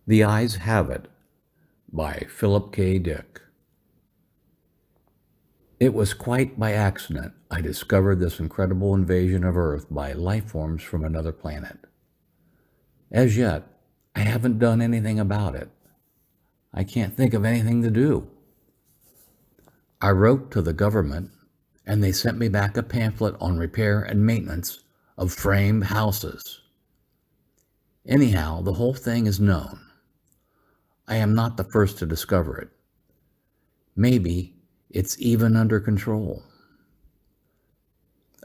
The Eyes Have It by Philip K. Dick. It was quite by accident I discovered this incredible invasion of Earth by life forms from another planet. As yet, I haven't done anything about it. I can't think of anything to do. I wrote to the government, and they sent me back a pamphlet on repair and maintenance of framed houses. Anyhow, the whole thing is known. I am not the first to discover it. Maybe it's even under control.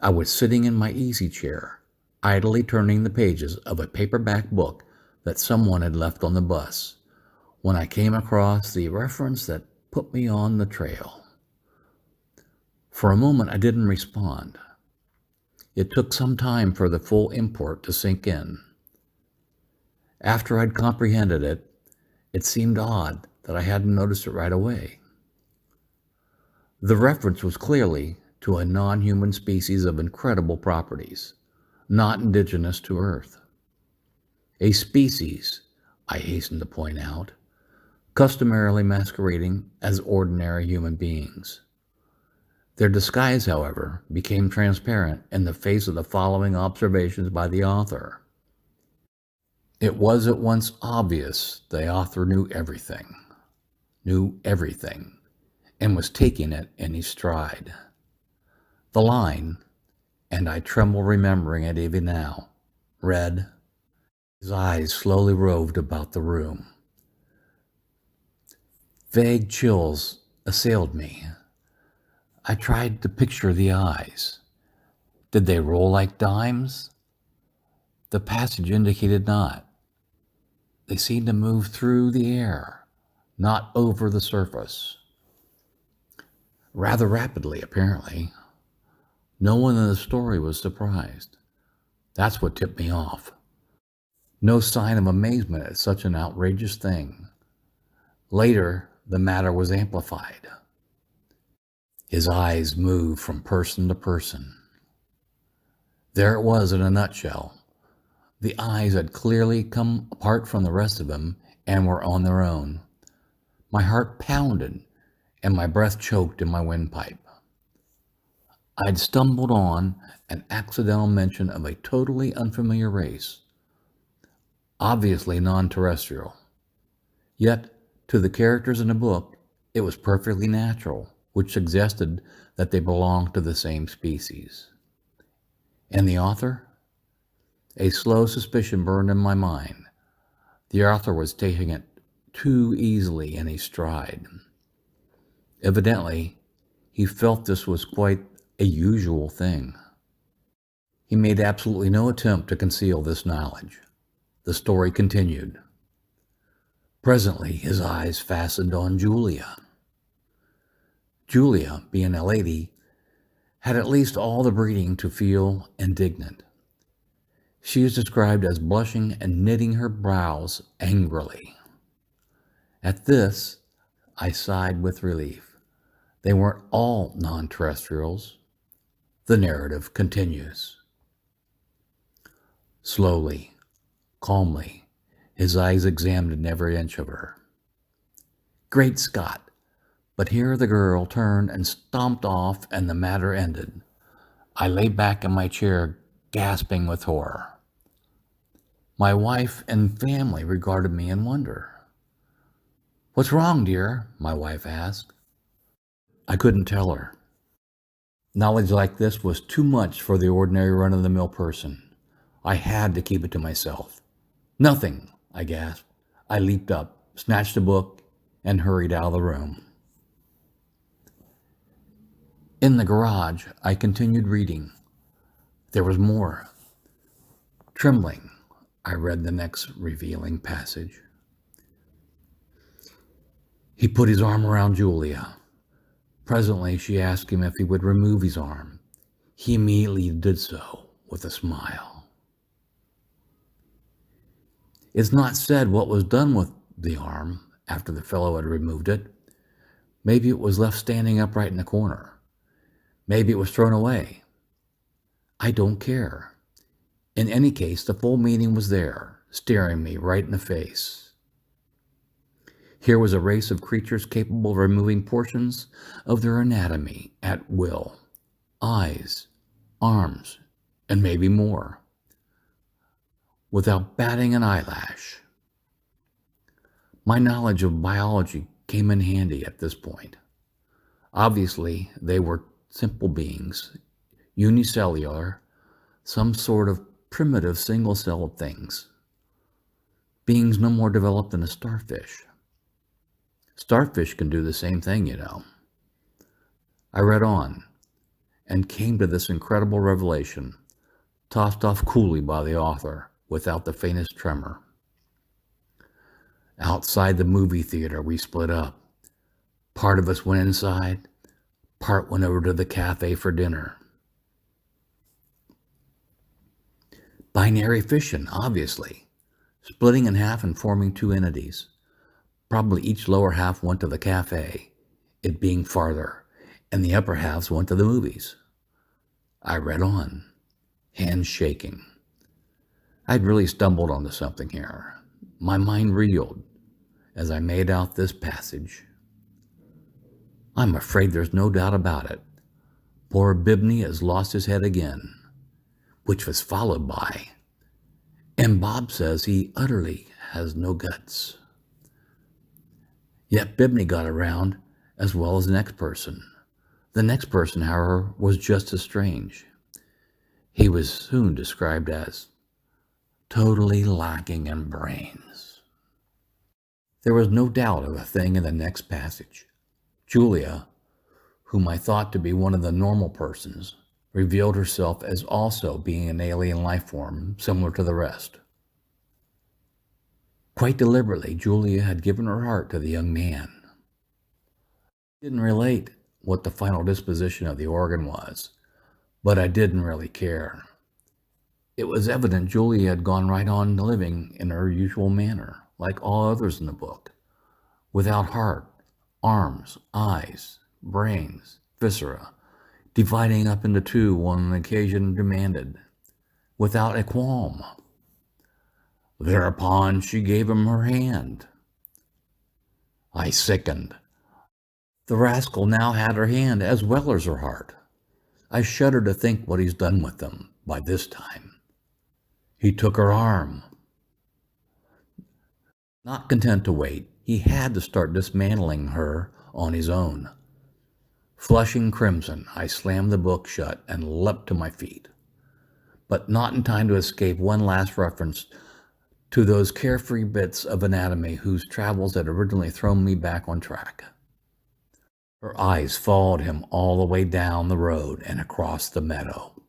I was sitting in my easy chair, idly turning the pages of a paperback book that someone had left on the bus, when I came across the reference that put me on the trail. For a moment I didn't respond. It took some time for the full import to sink in. After I'd comprehended it, it seemed odd that I hadn't noticed it right away. The reference was clearly to a non-human species of incredible properties, not indigenous to Earth. A species, I hasten to point out, customarily masquerading as ordinary human beings. Their disguise, however, became transparent in the face of the following observations by the author. It was at once obvious the author knew everything, and was taking it in his stride. The line, and I tremble remembering it even now, read, his eyes slowly roved about the room. Vague chills assailed me. I tried to picture the eyes. Did they roll like dimes? The passage indicated not. They seemed to move through the air, not over the surface. Rather rapidly, apparently. No one in the story was surprised. That's what tipped me off. No sign of amazement at such an outrageous thing. Later, the matter was amplified. His eyes moved from person to person. There it was in a nutshell. The eyes had clearly come apart from the rest of him and were on their own. My heart pounded and my breath choked in my windpipe. I'd stumbled on an accidental mention of a totally unfamiliar race, obviously non-terrestrial. Yet, to the characters in the book, it was perfectly natural, which suggested that they belonged to the same species. And the author? A slow suspicion burned in my mind. The author was taking it too easily in his stride. Evidently, he felt this was quite a usual thing. He made absolutely no attempt to conceal this knowledge. The story continued. Presently, his eyes fastened on Julia. Julia, being a lady, had at least all the breeding to feel indignant. She is described as blushing and knitting her brows angrily. At this, I sighed with relief. They weren't all non-terrestrials. The narrative continues. Slowly, calmly, his eyes examined every inch of her. Great Scott! But here the girl turned and stomped off, and the matter ended. I lay back in my chair, gasping with horror. My wife and family regarded me in wonder. "What's wrong, dear?" my wife asked. I couldn't tell her. Knowledge like this was too much for the ordinary run-of-the-mill person. I had to keep it to myself. "Nothing," I gasped. I leaped up, snatched a book, and hurried out of the room. In the garage, I continued reading. There was more. Trembling, I read the next revealing passage. He put his arm around Julia. Presently, she asked him if he would remove his arm. He immediately did so, with a smile. It's not said what was done with the arm after the fellow had removed it. Maybe it was left standing upright in the corner. Maybe it was thrown away. I don't care. In any case, the full meaning was there, staring me right in the face. Here was a race of creatures capable of removing portions of their anatomy at will, eyes, arms, and maybe more, without batting an eyelash. My knowledge of biology came in handy at this point. Obviously, they were simple beings, unicellular, some sort of primitive single-celled things. Beings no more developed than a starfish. Starfish can do the same thing, you know. I read on and came to this incredible revelation, tossed off coolly by the author without the faintest tremor. Outside the movie theater, we split up. Part of us went inside, part went over to the cafe for dinner. Binary fission, obviously, splitting in half and forming two entities. Probably each lower half went to the cafe, it being farther, and the upper halves went to the movies. I read on, hands shaking. I'd really stumbled onto something here. My mind reeled as I made out this passage. I'm afraid there's no doubt about it. Poor Bibney has lost his head again, which was followed by, and Bob says he utterly has no guts. Yet Bibney got around as well as the next person. The next person, however, was just as strange. He was soon described as totally lacking in brains. There was no doubt of a thing in the next passage. Julia, whom I thought to be one of the normal persons, revealed herself as also being an alien life form similar to the rest. Quite deliberately, Julia had given her heart to the young man. I didn't relate what the final disposition of the organ was, but I didn't really care. It was evident Julia had gone right on living in her usual manner, like all others in the book, without heart, arms, eyes, brains, viscera, dividing up into two when an occasion demanded, without a qualm. Thereupon she gave him her hand. I sickened. The rascal now had her hand as well as her heart. I shudder to think what he's done with them by this time. He took her arm. Not content to wait, he had to start dismantling her on his own. Flushing crimson, I slammed the book shut and leapt to my feet, but not in time to escape one last reference to those carefree bits of anatomy whose travels had originally thrown me back on track. Her eyes followed him all the way down the road and across the meadow.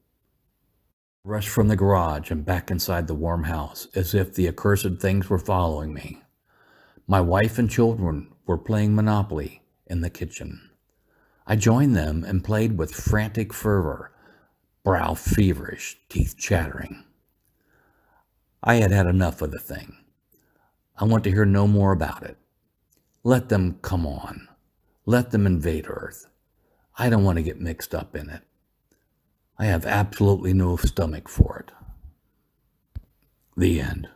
Rushed from the garage and back inside the warm house, as if the accursed things were following me. My wife and children were playing Monopoly in the kitchen. I joined them and played with frantic fervor, brow feverish, teeth chattering. I had had enough of the thing. I want to hear no more about it. Let them come on. Let them invade Earth. I don't want to get mixed up in it. I have absolutely no stomach for it. The end.